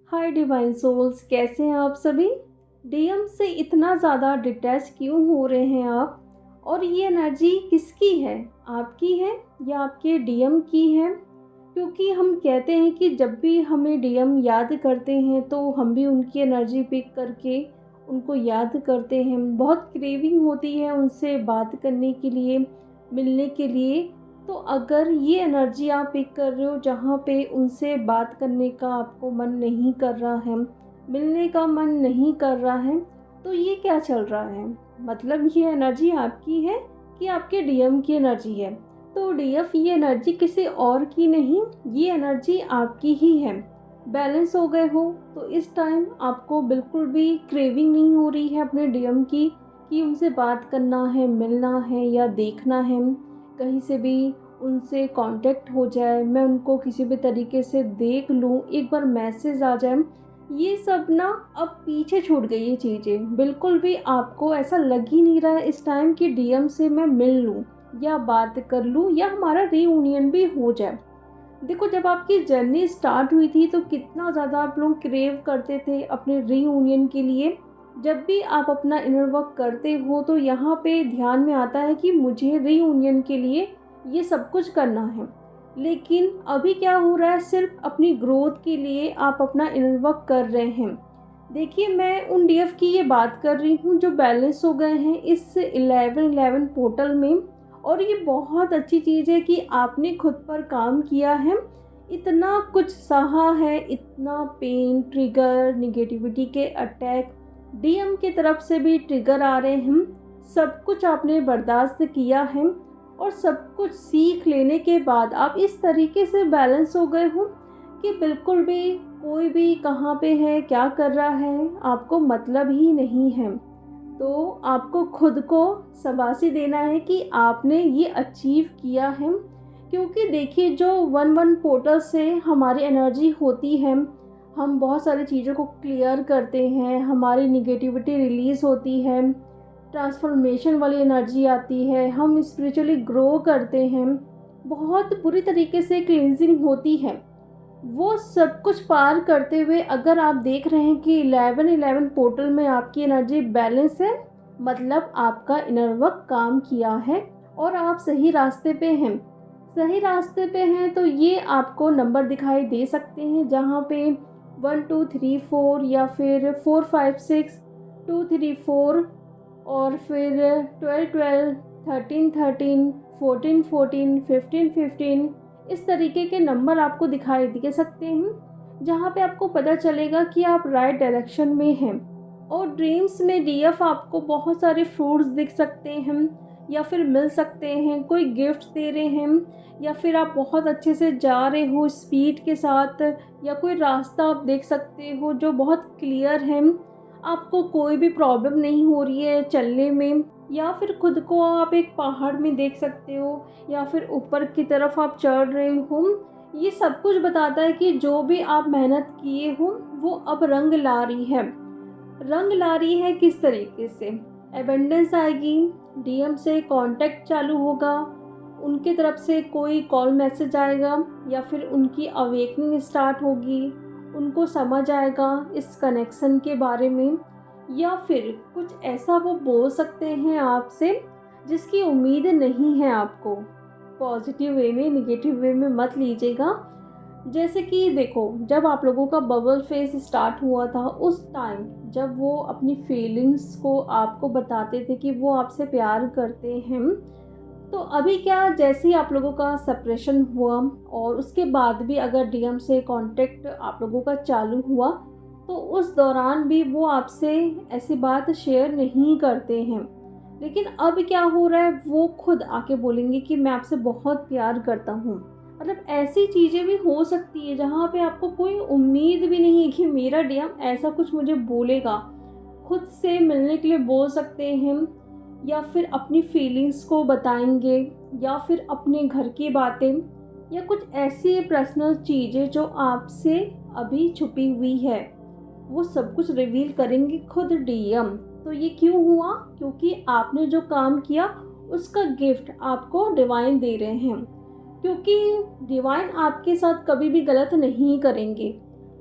हाय divine souls, कैसे हैं आप सभी। डीएम से इतना ज़्यादा डिटैच क्यों हो रहे हैं आप? और ये एनर्जी किसकी है? आपकी है या आपके डीएम की है? क्योंकि हम कहते हैं कि जब भी हमें डीएम याद करते हैं तो हम भी उनकी एनर्जी पिक करके उनको याद करते हैं। बहुत क्रेविंग होती है उनसे बात करने के लिए, मिलने के लिए। तो अगर ये एनर्जी आप पिक कर रहे हो जहाँ पे उनसे बात करने का आपको मन नहीं कर रहा है, मिलने का मन नहीं कर रहा है, तो ये क्या चल रहा है? मतलब ये एनर्जी आपकी है कि आपके डीएम की एनर्जी है? तो डीएफ ये एनर्जी किसी और की नहीं, ये एनर्जी आपकी ही है। बैलेंस हो गए हो तो इस टाइम आपको बिल्कुल भी क्रेविंग नहीं हो रही है अपने डीएम की कि उनसे बात करना है, मिलना है या देखना है, कहीं से भी उनसे कांटेक्ट हो जाए, मैं उनको किसी भी तरीके से देख लूँ, एक बार मैसेज आ जाए। ये सब ना अब पीछे छूट गई ये चीज़ें। बिल्कुल भी आपको ऐसा लग ही नहीं रहा है इस टाइम कि डीएम से मैं मिल लूँ या बात कर लूँ या हमारा रीयूनियन भी हो जाए। देखो, जब आपकी जर्नी स्टार्ट हुई थी तो कितना ज़्यादा आप लोग क्रेव करते थे अपने रीयूनियन के लिए। जब भी आप अपना इनर वर्क करते हो तो यहाँ पे ध्यान में आता है कि मुझे रीयूनियन के लिए ये सब कुछ करना है। लेकिन अभी क्या हो रहा है, सिर्फ अपनी ग्रोथ के लिए आप अपना इनर वर्क कर रहे हैं। देखिए, मैं उन डीएफ की ये बात कर रही हूँ जो बैलेंस हो गए हैं इस 11-11 पोर्टल में। और ये बहुत अच्छी चीज़ है कि आपने खुद पर काम किया है, इतना कुछ सहा है, इतना पेन, ट्रिगर, निगेटिविटी के अटैक, डीएम की तरफ से भी ट्रिगर आ रहे हैं, सब कुछ आपने बर्दाश्त किया है। और सब कुछ सीख लेने के बाद आप इस तरीके से बैलेंस हो गए हो कि बिल्कुल भी कोई भी कहाँ पे है, क्या कर रहा है, आपको मतलब ही नहीं है। तो आपको खुद को शाबाशी देना है कि आपने ये अचीव किया है। क्योंकि देखिए, जो 1-1 पोर्टल से हमारी एनर्जी होती है, हम बहुत सारी चीज़ों को क्लियर करते हैं, हमारी निगेटिविटी रिलीज़ होती है, ट्रांसफॉर्मेशन वाली एनर्जी आती है, हम स्पिरिचुअली ग्रो करते हैं, बहुत बुरी तरीके से क्लींजिंग होती है। वो सब कुछ पार करते हुए अगर आप देख रहे हैं कि 11-11 पोर्टल में आपकी एनर्जी बैलेंस है, मतलब आपका इनर वर्क काम किया है और आप सही रास्ते पे हैं। सही रास्ते पे हैं तो ये आपको नंबर दिखाई दे सकते हैं जहाँ पे 1 2 3 4 या फिर 4 5 6 2 3 4 और फिर 12-12 13-13 14-14 15-15 इस तरीके के नंबर आपको दिखाई दे सकते हैं, जहाँ पे आपको पता चलेगा कि आप राइट डायरेक्शन में हैं। और ड्रीम्स में डीएफ आपको बहुत सारे फ्रूट्स दिख सकते हैं या फिर मिल सकते हैं, कोई गिफ्ट दे रहे हैं, या फिर आप बहुत अच्छे से जा रहे हो स्पीड के साथ, या कोई रास्ता आप देख सकते हो जो बहुत क्लियर है, आपको कोई भी प्रॉब्लम नहीं हो रही है चलने में। या फिर खुद को आप एक पहाड़ में देख सकते हो या फिर ऊपर की तरफ आप चढ़ रहे हो। ये सब कुछ बताता है कि जो भी आप मेहनत किए हो वो अब रंग ला रही है। रंग ला रही है किस तरीके से? एबंडेंस आएगी, डीएम से कांटेक्ट चालू होगा, उनके तरफ से कोई कॉल मैसेज आएगा या फिर उनकी अवेकनिंग स्टार्ट होगी, उनको समझ आएगा इस कनेक्शन के बारे में। या फिर कुछ ऐसा वो बोल सकते हैं आपसे जिसकी उम्मीद नहीं है आपको। पॉजिटिव वे में, नेगेटिव वे में मत लीजिएगा। जैसे कि देखो, जब आप लोगों का बबल फेस स्टार्ट हुआ था उस टाइम जब वो अपनी फीलिंग्स को आपको बताते थे कि वो आपसे प्यार करते हैं, तो अभी क्या, जैसे ही आप लोगों का सेपरेशन हुआ और उसके बाद भी अगर डीएम से कांटेक्ट आप लोगों का चालू हुआ तो उस दौरान भी वो आपसे ऐसी बात शेयर नहीं करते हैं। लेकिन अब क्या हो रहा है, वो खुद आके बोलेंगे कि मैं आपसे बहुत प्यार करता हूँ। मतलब ऐसी चीज़ें भी हो सकती है जहाँ पे आपको कोई उम्मीद भी नहीं है कि मेरा डीएम ऐसा कुछ मुझे बोलेगा। खुद से मिलने के लिए बोल सकते हैं या फिर अपनी फीलिंग्स को बताएंगे या फिर अपने घर की बातें या कुछ ऐसी पर्सनल चीज़ें जो आपसे अभी छुपी हुई है, वो सब कुछ रिवील करेंगे खुद डीएम। तो ये क्यों हुआ? क्योंकि आपने जो काम किया उसका गिफ्ट आपको डिवाइन दे रहे हैं। क्योंकि डिवाइन आपके साथ कभी भी गलत नहीं करेंगे।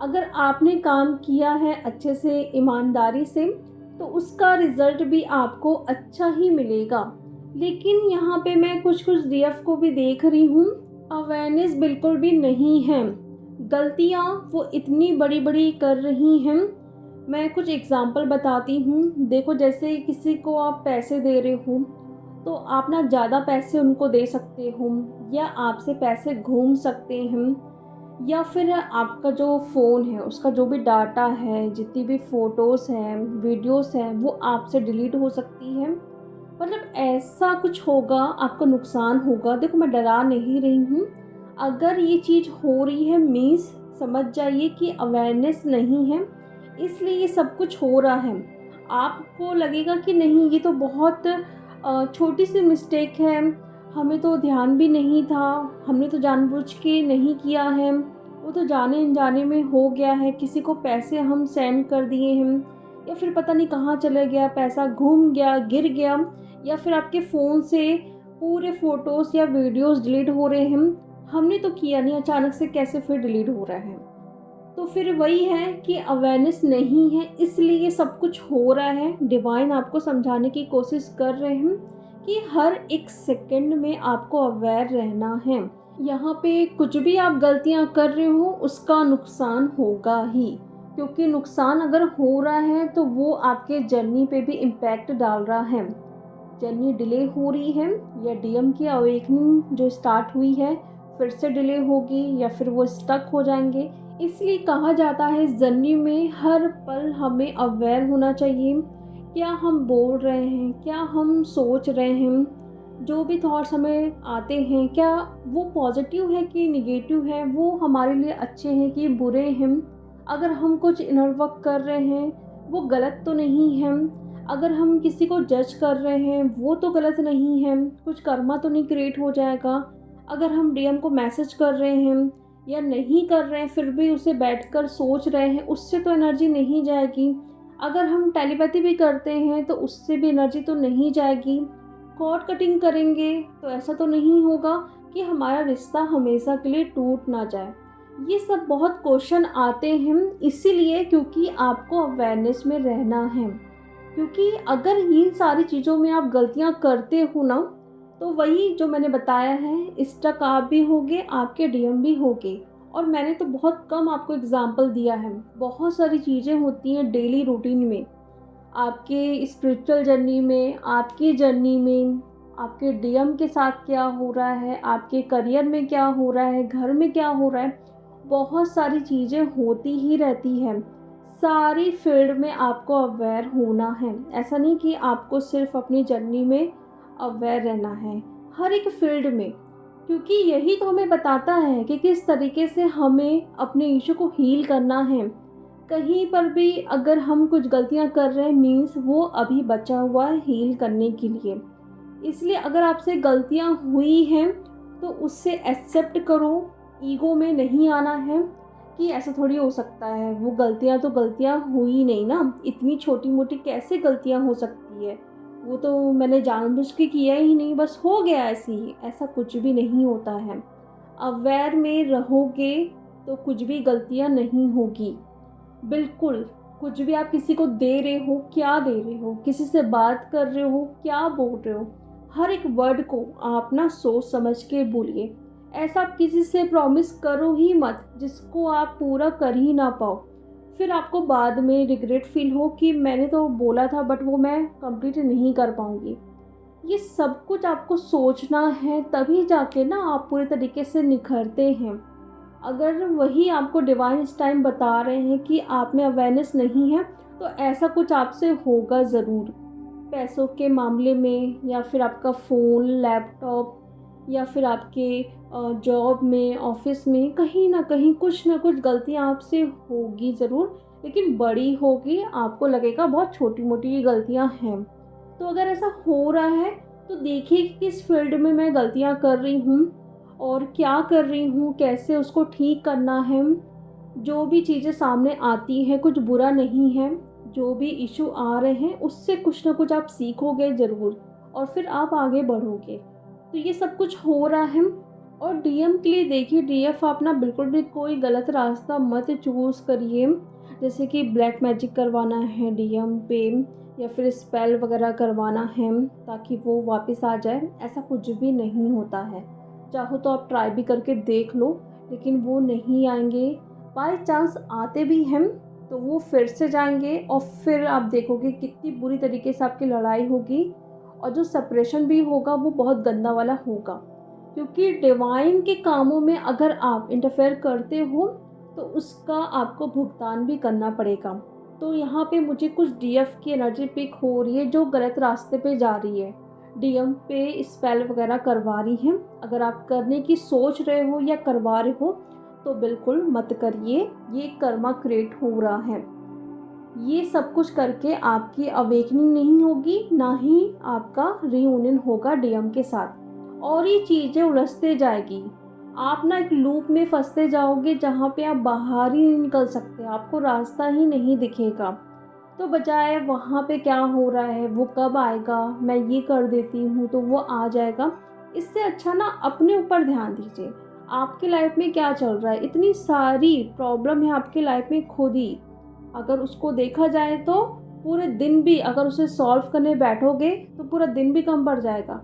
अगर आपने काम किया है अच्छे से, ईमानदारी से, तो उसका रिज़ल्ट भी आपको अच्छा ही मिलेगा। लेकिन यहाँ पे मैं कुछ-कुछ डीएफ को भी देख रही हूँ, अवेयरनेस बिल्कुल भी नहीं है। गलतियाँ वो इतनी बड़ी-बड़ी कर रही हैं। मैं कुछ एग्ज़ाम्पल बताती हूँ। देखो, जैसे किसी को आप पैसे दे रहे हो, तो आप ना ज़्यादा पैसे उनको दे सकते हो, या आपसे पैसे घूम सकते हैं, या फिर आपका जो फ़ोन है उसका जो भी डाटा है, जितनी भी फ़ोटोज़ हैं, वीडियोज़ हैं, वो आपसे डिलीट हो सकती है। मतलब ऐसा कुछ होगा, आपको नुकसान होगा। देखो, मैं डरा नहीं रही हूँ। अगर ये चीज़ हो रही है मीन्स समझ जाइए कि अवेयरनेस नहीं है, इसलिए ये सब कुछ हो रहा है। आपको लगेगा कि नहीं, ये तो बहुत छोटी सी मिस्टेक है, हमें तो ध्यान भी नहीं था, हमने तो जानबूझ के नहीं किया है, वो तो जाने-अनजाने में हो गया है, किसी को पैसे हम सेंड कर दिए हैं, या फिर पता नहीं कहाँ चले गया, पैसा घूम गया, गिर गया, या फिर आपके फ़ोन से पूरे फ़ोटोज़ या वीडियोज़ डिलीट हो रहे हैं। हमने तो किया नहीं, अचानक से कैसे फिर डिलीट हो रहा है। तो फिर वही है कि अवेयरनेस नहीं है, इसलिए ये सब कुछ हो रहा है। डिवाइन आपको समझाने की कोशिश कर रहे हैं कि हर एक सेकंड में आपको अवेयर रहना है। यहाँ पे कुछ भी आप गलतियाँ कर रहे हो, उसका नुकसान होगा ही, क्योंकि नुकसान अगर हो रहा है तो वो आपके जर्नी पे भी इम्पैक्ट डाल रहा है। जर्नी डिले हो रही है, या डीएम की अवेकनिंग जो स्टार्ट हुई है फिर से डिले होगी, या फिर वो स्टक हो जाएंगे। इसलिए कहा जाता है इस जर्नी में हर पल हमें अवेयर होना चाहिए। क्या हम बोल रहे हैं, क्या हम सोच रहे हैं, जो भी थॉट्स हमें आते हैं, क्या वो पॉजिटिव है कि निगेटिव है, वो हमारे लिए अच्छे हैं कि बुरे हैं। अगर हम कुछ इनर वर्क कर रहे हैं, वो गलत तो नहीं है। अगर हम किसी को जज कर रहे हैं, वो तो गलत नहीं है, कुछ कर्मा तो नहीं क्रिएट हो जाएगा। अगर हम डीएम को मैसेज कर रहे हैं या नहीं कर रहे हैं, फिर भी उसे बैठकर सोच रहे हैं, उससे तो एनर्जी नहीं जाएगी। अगर हम टेलीपैथी भी करते हैं तो उससे भी एनर्जी तो नहीं जाएगी। कॉर्ड कटिंग करेंगे तो ऐसा तो नहीं होगा कि हमारा रिश्ता हमेशा के लिए टूट ना जाए। ये सब बहुत क्वेश्चन आते हैं, इसीलिए क्योंकि आपको अवेयरनेस में रहना है। क्योंकि अगर इन सारी चीज़ों में आप गलतियाँ करते हो ना, तो वही जो मैंने बताया है, स्टक आप भी होगे, आपके डीएम भी होगे। और मैंने तो बहुत कम आपको एग्जांपल दिया है। बहुत सारी चीज़ें होती हैं डेली रूटीन में, आपके स्पिरिचुअल जर्नी में, आपकी जर्नी में, आपके डीएम के साथ क्या हो रहा है, आपके करियर में क्या हो रहा है, घर में क्या हो रहा है। बहुत सारी चीज़ें होती ही रहती हैं। सारी फील्ड में आपको अवेयर होना है। ऐसा नहीं कि आपको सिर्फ अपनी जर्नी में अवेयर रहना है, हर एक फील्ड में। क्योंकि यही तो हमें बताता है कि किस तरीके से हमें अपने इशू को हील करना है। कहीं पर भी अगर हम कुछ गलतियां कर रहे हैं मीन्स वो अभी बचा हुआ है हील करने के लिए। इसलिए अगर आपसे गलतियां हुई हैं तो उससे एक्सेप्ट करो, ईगो में नहीं आना है कि ऐसा थोड़ी हो सकता है, वो गलतियां तो गलतियां हुई नहीं ना, इतनी छोटी मोटी कैसे गलतियां हो सकती है, वो तो मैंने जानबूझ के किया ही नहीं, बस हो गया ऐसे ही। ऐसा कुछ भी नहीं होता है। अवेयर में रहोगे तो कुछ भी गलतियां नहीं होगी। बिल्कुल, कुछ भी आप किसी को दे रहे हो, क्या दे रहे हो, किसी से बात कर रहे हो, क्या बोल रहे हो, हर एक वर्ड को आप ना सोच समझ के बोलिए। ऐसा आप किसी से प्रॉमिस करो ही मत जिसको आप पूरा कर ही ना पाओ, फिर आपको बाद में रिग्रेट फील हो कि मैंने तो बोला था बट वो मैं कंप्लीट नहीं कर पाऊँगी। ये सब कुछ आपको सोचना है, तभी जाके ना आप पूरे तरीके से निखरते हैं। अगर वही आपको डिवाइन इस टाइम बता रहे हैं कि आप में अवेयरनेस नहीं है, तो ऐसा कुछ आपसे होगा ज़रूर। पैसों के मामले में, या फिर आपका फ़ोन, लैपटॉप, या फिर आपके जॉब में, ऑफ़िस में, कहीं न कहीं कुछ न कुछ गलतियाँ आपसे होगी ज़रूर, लेकिन बड़ी होगी, आपको लगेगा बहुत छोटी-मोटी ये गलतियाँ हैं। तो अगर ऐसा हो रहा है तो देखिए कि किस फ़ील्ड में मैं गलतियाँ कर रही हूँ और क्या कर रही हूँ, कैसे उसको ठीक करना है। जो भी चीज़ें सामने आती हैं कुछ बुरा नहीं है, जो भी इश्यू आ रहे हैं उससे कुछ ना कुछ आप सीखोगे ज़रूर, और फिर आप आगे बढ़ोगे। तो ये सब कुछ हो रहा है, और डीएम के लिए देखिए, डीएफ आप ना बिल्कुल भी कोई गलत रास्ता मत चूज़ करिए, जैसे कि ब्लैक मैजिक करवाना है डीएम पे या फिर स्पेल वगैरह करवाना है ताकि वो वापस आ जाए, ऐसा कुछ भी नहीं होता है। चाहो तो आप ट्राई भी करके देख लो, लेकिन वो नहीं आएंगे। बाय चांस आते भी हैं तो वो फिर से जाएंगे और फिर आप देखोगे कितनी बुरी तरीके से आपकी लड़ाई होगी, और जो सेपरेशन भी होगा वो बहुत गंदा वाला होगा, क्योंकि डिवाइन के कामों में अगर आप इंटरफेयर करते हो तो उसका आपको भुगतान भी करना पड़ेगा। तो यहाँ पे मुझे कुछ डीएफ की एनर्जी पिक हो रही है जो गलत रास्ते पे जा रही है, डीएम पे स्पेल वगैरह करवा रही हैं। अगर आप करने की सोच रहे हो या करवा रहे हो तो बिल्कुल मत करिए, ये कर्मा क्रिएट हो रहा है। ये सब कुछ करके आपकी अवेकनिंग नहीं होगी, ना ही आपका रीयूनियन होगा डीएम के साथ, और ये चीज़ें उलझते जाएगी। आप ना एक लूप में फंसते जाओगे जहाँ पे आप बाहर ही नहीं निकल सकते, आपको रास्ता ही नहीं दिखेगा। तो बजाय वहाँ पे क्या हो रहा है, वो कब आएगा, मैं ये कर देती हूँ तो वो आ जाएगा, इससे अच्छा ना अपने ऊपर ध्यान दीजिए। आपकी लाइफ में क्या चल रहा है, इतनी सारी प्रॉब्लम है आपकी लाइफ में खुद ही। अगर उसको देखा जाए तो पूरे दिन भी अगर उसे सॉल्व करने बैठोगे तो पूरा दिन भी कम पड़ जाएगा।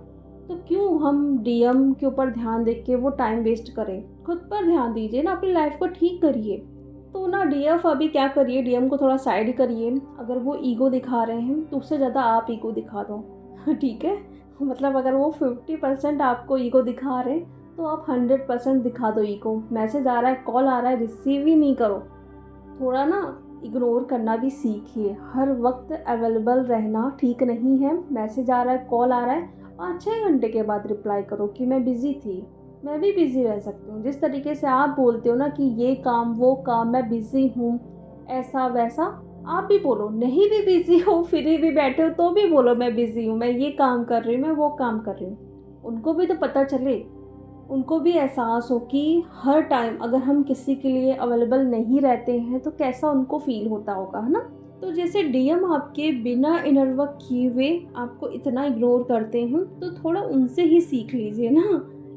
तो क्यों हम डीएम के ऊपर ध्यान देख के वो टाइम वेस्ट करें, खुद पर ध्यान दीजिए ना, अपनी लाइफ को ठीक करिए। तो ना डीएफ अभी क्या करिए, डीएम को थोड़ा साइड करिए। अगर वो ईगो दिखा रहे हैं तो उससे ज़्यादा आप ईगो दिखा दो ठीक है, मतलब अगर वो 50% आपको ईगो दिखा रहे तो आप 100% दिखा दो ईगो। मैसेज आ रहा है, कॉल आ रहा है, रिसीव ही नहीं करो। थोड़ा ना इग्नोर करना भी सीखिए, हर वक्त अवेलेबल रहना ठीक नहीं है। मैसेज आ रहा है, कॉल आ रहा है, 5-6 घंटे के बाद रिप्लाई करो कि मैं बिज़ी थी। मैं भी बिज़ी रह सकती हूँ। जिस तरीके से आप बोलते हो ना कि ये काम वो काम, मैं बिज़ी हूँ, ऐसा वैसा, आप भी बोलो। नहीं भी बिज़ी हो, फ्री भी बैठे हो तो भी बोलो मैं बिज़ी हूँ, मैं ये काम कर रही हूँ, मैं वो काम कर रही हूँ। उनको भी तो पता चले, उनको भी एहसास हो कि हर टाइम अगर हम किसी के लिए अवेलेबल नहीं रहते हैं तो कैसा उनको फ़ील होता होगा, है ना। तो जैसे डीएम आपके बिना इनर वर्क किए हुए आपको इतना इग्नोर करते हैं तो थोड़ा उनसे ही सीख लीजिए ना।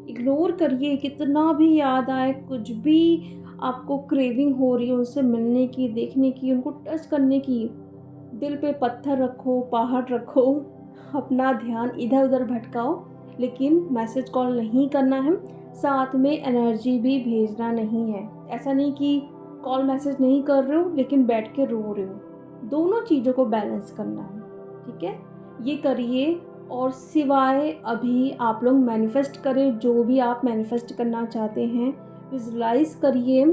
इग्नोर करिए, कितना भी याद आए, कुछ भी आपको क्रेविंग हो रही है उनसे मिलने की, देखने की, उनको टच करने की, दिल पे पत्थर रखो, पहाड़ रखो, अपना ध्यान इधर उधर भटकाओ, लेकिन मैसेज कॉल नहीं करना है, साथ में एनर्जी भी भेजना नहीं है। ऐसा नहीं कि कॉल मैसेज नहीं कर रहे हो लेकिन बैठ के रो रहे हो, दोनों चीज़ों को बैलेंस करना है, ठीक है। ये करिए। और सिवाय अभी आप लोग मैनिफेस्ट करें, जो भी आप मैनिफेस्ट करना चाहते हैं विजुलाइज करिए।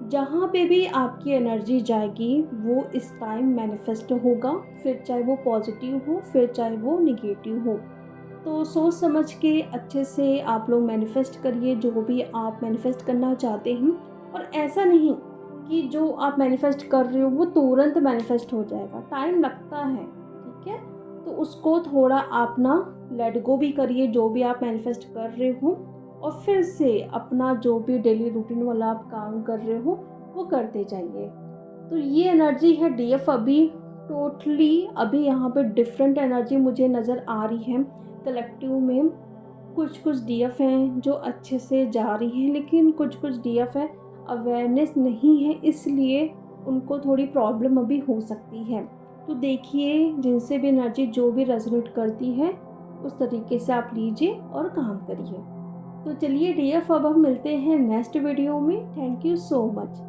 जहाँ पे भी आपकी एनर्जी जाएगी वो इस टाइम मैनिफेस्ट होगा, फिर चाहे वो पॉजिटिव हो, फिर चाहे वो निगेटिव हो। तो सोच समझ के अच्छे से आप लोग मैनिफेस्ट करिए जो भी आप मैनिफेस्ट करना चाहते हैं। और ऐसा नहीं कि जो आप मैनिफेस्ट कर रहे हो वो तुरंत मैनिफेस्ट हो जाएगा, टाइम लगता है, ठीक है। तो उसको थोड़ा आप ना लेट गो भी करिए, जो भी आप मैनिफेस्ट कर रहे हो, और फिर से अपना जो भी डेली रूटीन वाला आप काम कर रहे हो वो करते जाइए। तो ये एनर्जी है डीएफ अभी टोटली, अभी यहाँ पे डिफरेंट एनर्जी मुझे नज़र आ रही है कलेक्टिव में। कुछ डीएफ हैं जो अच्छे से जा रही हैं, लेकिन कुछ डीएफ है अवेयरनेस नहीं है, इसलिए उनको थोड़ी प्रॉब्लम अभी हो सकती है। तो देखिए, जिनसे भी एनर्जी जो भी रेजोनेट करती है उस तरीके से आप लीजिए और काम करिए। तो चलिए डीएफ, अब हम मिलते हैं नेक्स्ट वीडियो में। Thank you so much.